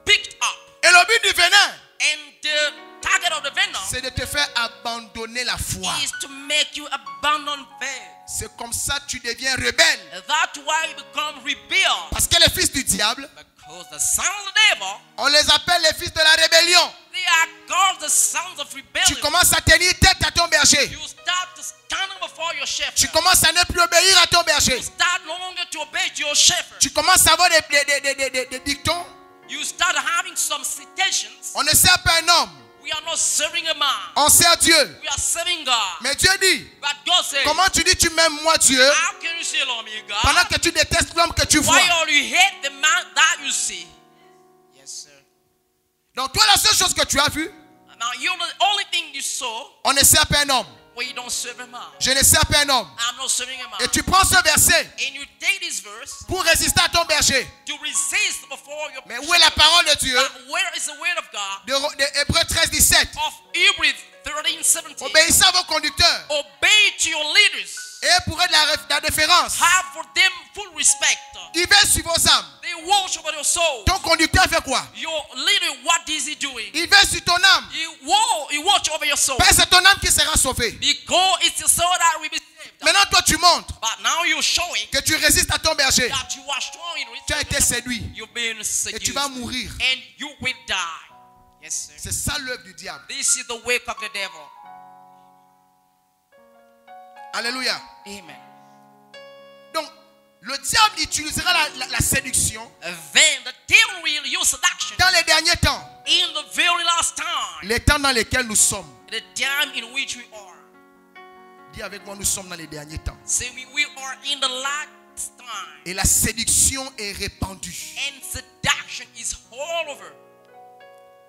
picked up, Et le but du venin, and the target of the venom c'est de te faire abandonner la foi. is to make you abandon faith. C'est comme ça que tu deviens rebelle. That's why you become rebel. Parce que les fils du diable, Because the sons of the devil, on les appelle les fils de la rébellion. they are called the sons of Tu rebellion. commences à tenir tête à ton berger. You start to stand before your shepherd. Tu commences à ne plus obéir à ton berger. You start no longer to obey your shepherd. Tu commences à avoir des dictons. You start having some citations. On ne sert pas un homme, We are not serving a man. on sert Dieu. We are serving God. Mais Dieu dit, But God says, comment tu dis tu m'aimes moi Dieu, how can you say love me, God? pendant que tu détestes l'homme que tu vois? Why are you hate the man that you see? Yes, sir. Donc toi la seule chose que tu as vue, Now you're the only thing you saw on ne sert pas un homme. where you don't serve a man. Je ne sers pas un homme. I'm not serving a man. Et tu prends ce verset And you take this verse pour résister à ton berger. to resist before your Mais où est la parole de Dieu? But where is the word of God? De Hébreux 13, 17. Of Hebrews 13:17. Obéissez à vos conducteurs. Obey to your leaders. Et pour eux de la déférence. Have for them full respect. Il veille sur vos âmes. They watch over your soul. Ton conducteur fait quoi? Your leader, what is he doing? Il veille sur ton âme. He watch over your soul. Parce que c'est ton âme qui sera sauvée. Because it's your soul that will be saved. Maintenant toi tu montres But now you're showing que tu résistes à ton berger. that you are showing Tu as été séduit. you've been Et seduced. tu vas mourir. And you will die. Yes, sir. C'est ça l'œuvre du diable. This is the work of the devil. Alléluia. Amen. Donc, le diable utilisera la séduction Then the devil will use seduction dans les derniers temps. in the very last time. Les temps dans lesquels nous sommes. The time in which we are. Dis avec moi, nous sommes dans les derniers temps. Say we are in the last time. Et la séduction est répandue. And seduction is all over.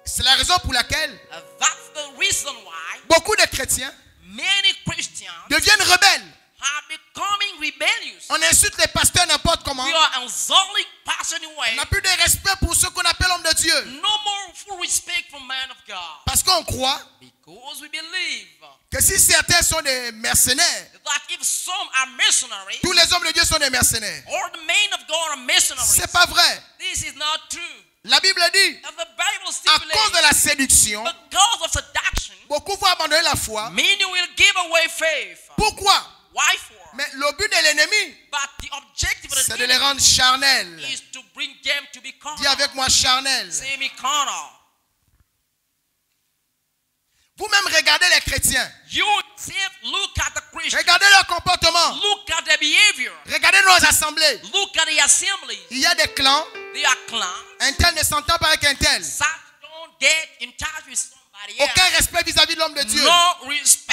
C'est la raison pour laquelle That's the reason why beaucoup de chrétiens many Christians deviennent rebelles. are becoming rebellious. On insulte les pasteurs n'importe comment. We are insulting pastor On anyway. n'a plus de respect pour ce qu'on appelle homme de Dieu. No more full respect for man of God. Parce qu'on croit Because we believe que si certains sont des mercenaires, that if some are mercenaries, tous les hommes de Dieu sont des mercenaires. or the men of God are mercenaries, C'est pas vrai. this is not true. La Bible dit, And the Bible à stipulates cause de la séduction, because of seduction, beaucoup vont abandonner la foi. many will give away faith. Pourquoi? Why for? Mais le but de l'ennemi, But the objective of c'est the de les enemy rendre charnels. is to bring them to be carnal. Dis avec moi charnels. Say me carnal. Vous-même regardez les chrétiens. You yourself look at the Christians. Regardez leur comportement. Look at their behavior. Regardez nos assemblées. Look at the assemblies. Il y a des clans. They are clans. Un tel ne s'entend pas avec un tel. Some don't get in touch with somebody else. Aucun respect vis-à-vis de l'homme de Dieu. No respect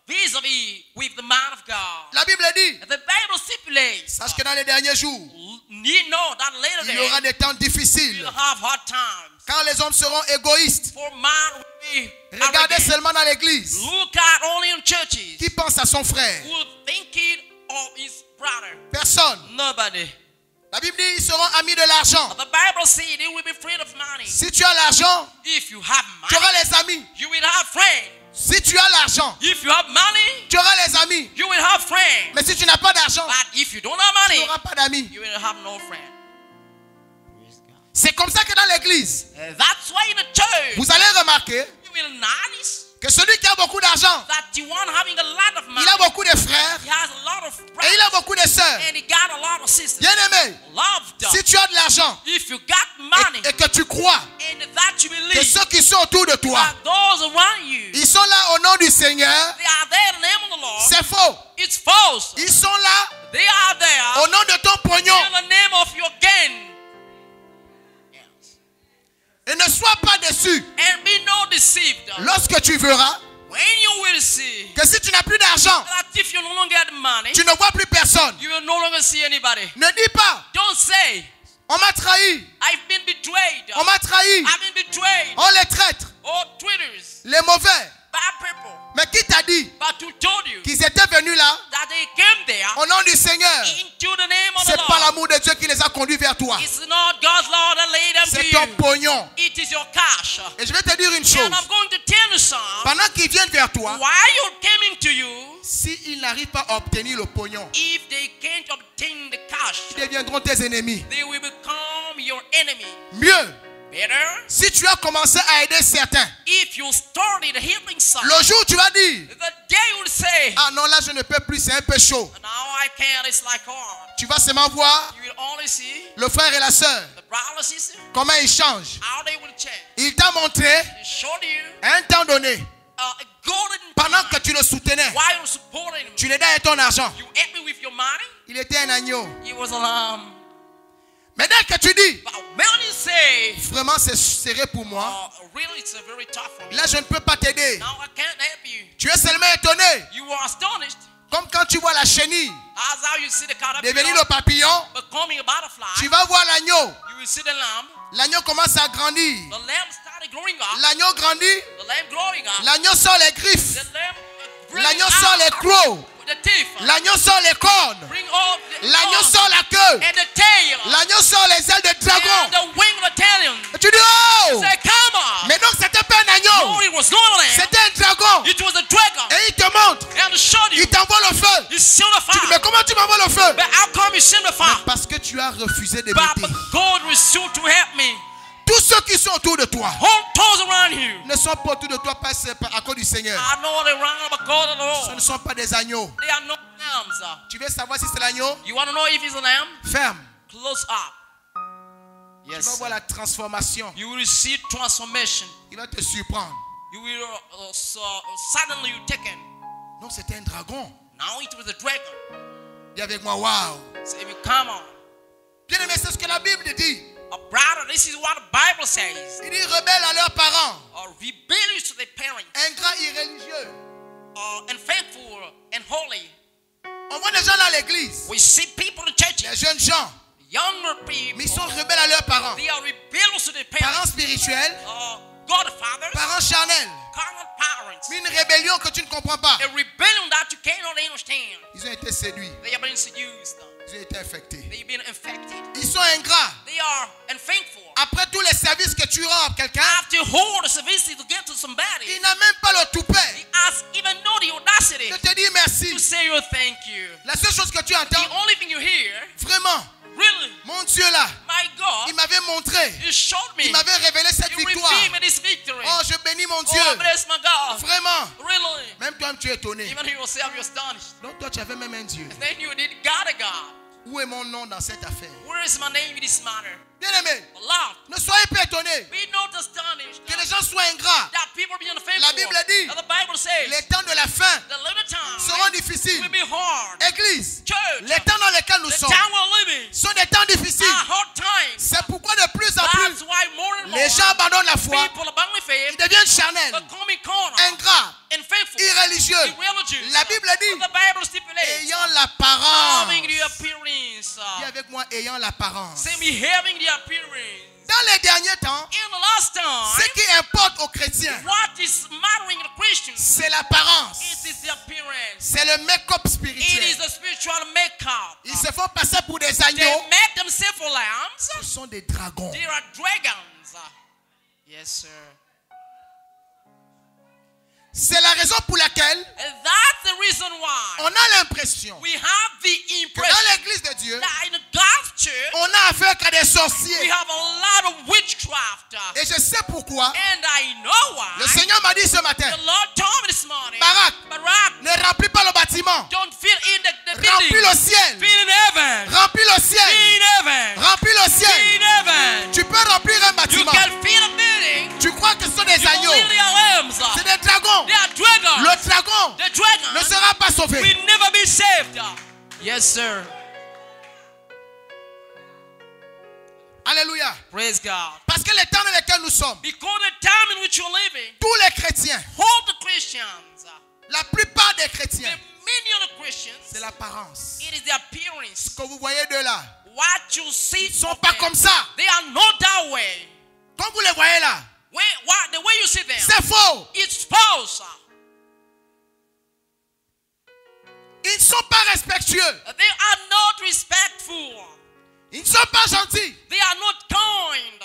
vis-a-vis with the man of God. La Bible dit, The Bible stipulates, sache que dans les derniers jours, you know that later il y aura des temps difficiles. you'll have hard times. Quand les hommes seront égoïstes. For man will be Regardez arrogant. seulement dans l'église. Look at only in churches. Qui pense à son frère? Who thinking of his brother? Personne. Nobody. La Bible dit, ils seront amis de l'argent. The Bible says they will be afraid of money. Si tu as l'argent, If you have tu auras money, les amis. you will have friends. Si tu as l'argent, If you have money, tu auras les amis. you will have friends. Mais si tu n'as pas d'argent, But if you don't have tu money, n'auras pas d'amis. you will have no friends. C'est comme ça que dans l'église, That's why in the church, vous allez remarquer you will notice que celui qui a beaucoup d'argent, that the one having a lot of money, il a beaucoup de frères he has a lot of et brothers, il a beaucoup de sœurs. and he got a lot of sisters. Bien aimé, Loved. si tu as de l'argent If you got money, et que tu crois and that you que believe ceux qui sont autour de toi, that those around you, ils sont là au nom du Seigneur, they are there in the name of the Lord, c'est faux. it's false. Ils sont là They are there au nom de ton pognon. in the name of your gain. Et ne sois pas déçu And be not deceived. lorsque tu verras When you will see que si tu n'as plus d'argent, that if you no longer have money, tu ne vois plus personne. you will no longer see anybody. Ne dis pas, Don't say, on m'a trahi, I've been betrayed. on m'a trahi, I've been betrayed. on les traître, Or twitters, les mauvais. bad people. Mais qui t'a dit But who told you qu'ils étaient venus là that they came there au nom du Seigneur? into the name of the C'est pas Lord? l'amour de Dieu qui les a conduits vers toi. It's not God's law that laid them to C'est ton you. pognon. It is your cash. Et je vais te dire une chose. And I'm going to tell you something. Pendant qu'ils viennent vers toi, Why you coming to you, s'ils n'arrivent pas à obtenir le pognon, if they can't obtain the cash, ils deviendront tes ennemis. they will become your enemy. Mieux, Better, si tu as commencé à aider certains, if you started helping some, le jour où tu vas dire, the day you will say, ah non, là je ne peux plus, c'est un peu chaud. now I can't, it's like hard. Tu vas seulement voir You will only see le frère et la sœur, the brother and sister, comment ils changent. how they will change. Il t'a montré, They showed you à un temps donné, a golden pendant time que tu le soutenais, while you're supporting him. tu l'aidais avec ton argent. You helped me with your money, Il était un agneau. he was a lamb. Mais dès que tu dis, But when you say, vraiment c'est serré pour moi, really it's very tough for me, là je ne peux pas t'aider. now I can't help you. Tu es seulement étonné, You are astonished, comme quand tu vois la chenille as how you see the devenir caterpillar le papillon, becoming a butterfly. tu vas voir l'agneau. You will see the lamb. L'agneau commence à grandir. The lamb started growing up. L'agneau grandit, The lamb growing up. l'agneau sort les griffes, The lamb bring l'agneau out sort les crocs, the teeth. l'agneau sort les cornes, Bring all the l'agneau horns sort la queue, and the tail. l'agneau sort les ailes de And dragon. the wing of the tail. Et tu dis, oh! Say, come on. Mais donc c'était pas un agneau, No, it was not a lamb. c'était un dragon. It was a dragon. Et il te montre, And showed you. il t'envoie le feu. He showed the Tu dis, mais fire. comment tu m'envoies le feu? But how come you send the fire? Parce que tu as refusé de But m'aider. God refused to help me. Tous ceux qui sont autour de toi Hold toes around you. ne sont pas autour de toi parce que à cause du Seigneur. I know they run but God Ce ne alone. sont pas des agneaux. They are not lambs. Tu veux savoir si c'est l'agneau? You want to know if it's a lamb? Ferme. Close up. Tu vas Yes. voir la transformation. You will see transformation. Il va te surprendre. You will suddenly you taken. Non, c'était un dragon. Now it was a dragon. Dis avec moi, waouh. Say, come on. Bien aimé, c'est ce que la Bible dit. Brother, this is what the Bible says. Il dit rebelle à leurs parents, Rebellious to their parents. ingrats irréligieux. Unfaithful and holy. On voit des gens dans l'église, We see people in churches, des jeunes gens, younger mais people. ils sont rebelles à leurs parents. They are rebellious to their Parents parents. spirituels, Godfathers, parents charnels. carnal parents. Mais une rébellion que tu ne comprends pas. A rebellion that you cannot understand. Ils ont été séduits, They have been seduced. ils ont été infectés. They've been infected. Ils sont ingrats. They are unthankful. Après tous les services que tu rends à quelqu'un, After hold a service to get to somebody, il n'a même pas le he toupet has even know the audacity de te dire merci. to say you thank you. La seule chose que tu entends, The only thing you hear, vraiment, really, mon Dieu là, my God, il m'avait montré, you showed me. il m'avait révélé cette You victoire. redeemed me this victory. Oh, je bénis mon Oh, Dieu. bless my God. Vraiment. Really. Même toi, tu es étonné. Even yourself, you're astonished. Donc toi, tu avais même un Dieu. Then you did God a God. Où est mon nom dans cette affaire? Where is my name in this matter? Bien aimé, Lord, ne soyez pas étonnés be not astonished que les gens soient ingrats. that people be unfaithful. La Bible dit, And the Bible says, les temps de la fin the little time seront difficiles. will be hard. Église, Church, les temps dans lesquels nous the sommes time we're living sont des temps difficiles. are hard times. C'est pourquoi de plus en That's plus, why more and more les gens abandonnent la foi. people abandon faith, Ils deviennent charnels, becoming carnal, ingrats, unfaithful, irréligieux. irreligious. La Bible dit, But the Bible stipulates ayant l'apparence. having the appearance. Dis avec moi, ayant l'apparence. Say me having the appearance. Dans les derniers temps, In the last ce time, qui importe aux chrétiens, what is mattering to Christians? c'est l'apparence. It is the appearance. C'est le make-up It is spirituel. the spiritual makeup. Ils se font passer pour des They agneaux. make themselves for lambs. Ce sont des dragons. They are dragons. Yes, sir. C'est la raison pour laquelle And that's the reason why on a l'impression we have the que dans impression l'église de Dieu, that in God's church on a affaire qu'à des we sorciers. have a lot of witchcraft. Et je sais pourquoi. And I know why. Le Seigneur m'a dit ce matin, The Lord told me this morning, Barak, Barak, ne remplis pas le bâtiment. don't fill in the Remplis building. le ciel. Fill in heaven. Remplis le Fill ciel. in heaven. Remplis le Fill in ciel. heaven. Tu peux remplir un You bâtiment. can fill a building. Tu crois que ce sont des You agneaux. believe they are lambs. C'est des dragons. They are dragons. Le dragon The dragon ne sera pas sauvé. will never be saved. Yes, sir. Alléluia. Praise God. Parce que les temps dans lesquels nous sommes, Because the time in which you're living, tous les chrétiens, all the Christians, la plupart des the chrétiens, many of the Christians, c'est l'apparence. it is the appearance. Ce que vous voyez de là, What you see, ils ne sont of pas them, comme ça. they are not that way. Comme vous les voyez là, The way you see them, c'est faux. it's false. Ils ne sont pas respectueux. They are not respectful. Ils ne sont pas gentils. They are not kind.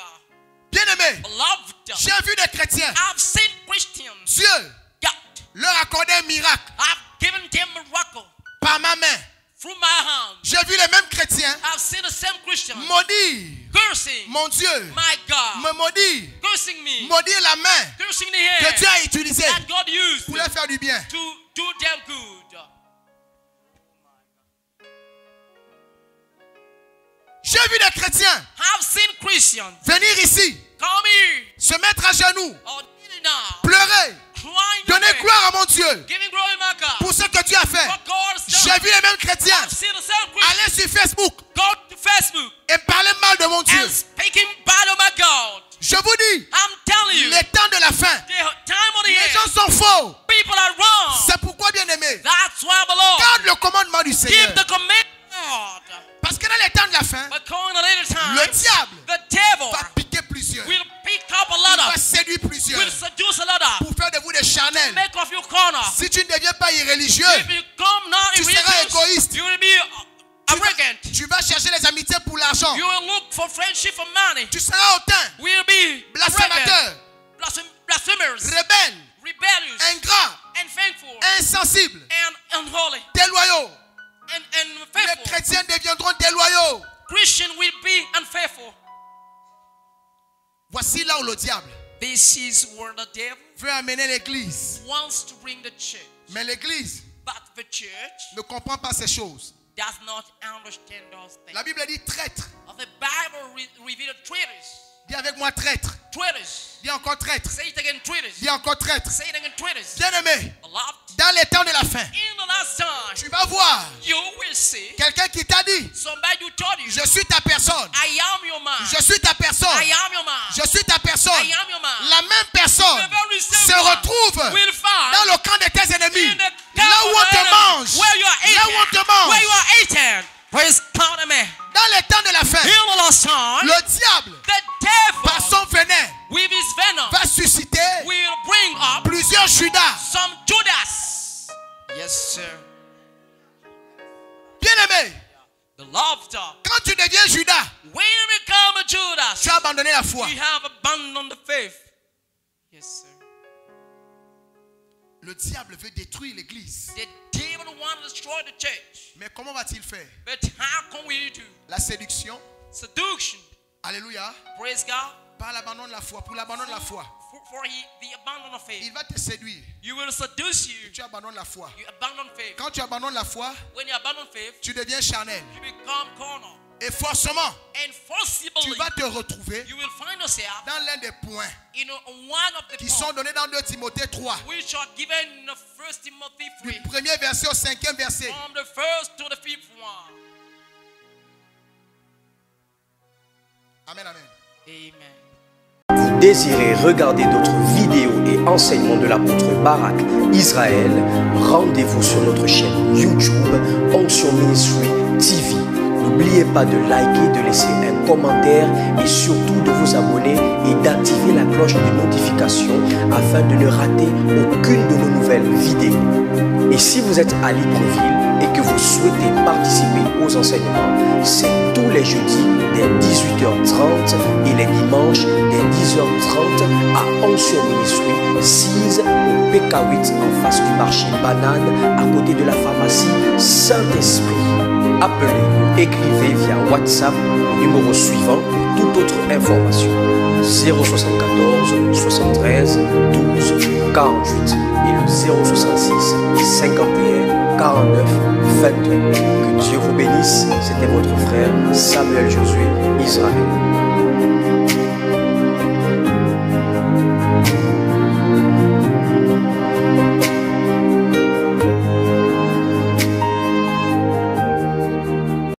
Bien-aimés, Beloved, j'ai vu des chrétiens. I've seen Christians. Dieu God, leur accordait un miracle I've given them a miracle par ma main. through my hand. J'ai vu les mêmes chrétiens I've seen the same Christian maudire cursing mon Dieu, my God, me maudire, cursing me, maudire la main cursing the que hand Dieu a utilisée that God used pour leur faire du bien. to do them good. J'ai vu des chrétiens I've seen Christians venir ici, come here se mettre à genoux, or kneel down, pleurer, crying, donner away, gloire à mon Dieu giving glory to my God. pour ce que Dieu a fait. What God has J'ai done. vu les mêmes chrétiens I've seen the same Christian aller sur Facebook go to Facebook et parler mal de mon Dieu. and speaking bad of my God. Je vous dis, I'm telling you, les temps de la fin, the time of the les gens end, sont faux. people are wrong. C'est pourquoi, bien-aimé, That's why, beloved, garde le commandement du Seigneur. give the command of God. Parce que dans les temps de la fin, But calling a later time, le diable the devil va piquer plusieurs. will pick up a Il lot va of, séduire plusieurs will seduce a lot of, pour faire de vous des charnels. make of you corner. Si tu ne deviens pas irréligieux, If you come now tu in seras religious, égoïste. you will be arrogant. tu vas chercher les amitiés pour l'argent. You will look for friendship for money. Tu seras hautain, Will be blasphémateur, arrogant, blasphemers, rebelle, rebellious, ingrat, and thankful, insensible, and unholy, déloyaux. and Les faithful. chrétiens deviendront déloyaux. Christian will be unfaithful. Voici là où le diable This is where the devil veut amener l'église. wants to bring the church. Mais l'église But the church ne comprend pas ces choses. does not understand those things. La Bible dit traître. The Bible revealed traitors. Dis avec moi traître. Traitors. Dis encore traître. Say it again, traitors. Dis encore traître. Say it again, traitors. Bien-aimé, Beloved, dans les temps de la fin, in the last time, tu vas voir you will see quelqu'un qui t'a dit, somebody who told you, je suis ta personne. I am your man. Je suis ta personne. I am your man. Je suis ta personne. I am your man. La même personne The very same se one retrouve will find dans le camp de tes ennemis. in the Là camp où of on the te enemy, mange. where you are Là où on eaten, te mange. where you are eaten. Praise God, amen. Dans les temps de la fin, In the last time, le diable, the par devil son venin, with his venom va susciter will bring up plusieurs Judas. some Judas. Yes, sir. Bien-aimé, Beloved, quand tu deviens Judas, when you become a Judas, tu as abandonné la foi. you have abandoned the faith. Yes, sir. Le diable veut détruire l'église. The devil wants to destroy the church. Mais comment va-t-il faire? But how can we do? La séduction. Seduction. Alléluia. Praise God. Par l'abandon de la foi. Pour l'abandon de la foi. For the abandon of faith. Il va te séduire. You will seduce you. Tu abandonnes la foi. You abandon faith. Quand tu abandonnes la foi, When you abandon faith, tu deviens charnel. you become carnal. Et forcément, And forcibly, tu vas te retrouver you will find yourself dans l'un des points in one of the qui points sont donnés dans 2 Timothée 3. which are given in the 1 Timothy 3. Du premier verset au 5e verset. From the first to the fifth one. Amen, amen. Amen. Vous désirez regarder d'autres vidéos et enseignements de l'apôtre Barak Israël, rendez-vous sur notre chaîne YouTube Onction Ministry TV. N'oubliez pas de liker, de laisser un commentaire et surtout de vous abonner et d'activer la cloche de notification afin de ne rater aucune de nos nouvelles vidéos. Et si vous êtes à Libreville et que vous souhaitez participer aux enseignements, c'est tous les jeudis dès 18h30 et les dimanches dès 10h30 à Onction Ministry, 6 au PK8 en face du marché Banane à côté de la pharmacie Saint-Esprit. Appelez ou écrivez via WhatsApp au numéro suivant pour toute autre information 074 73 12 48 et le 066 51 49 22. Que Dieu vous bénisse. C'était votre frère Samuel Josué Israël.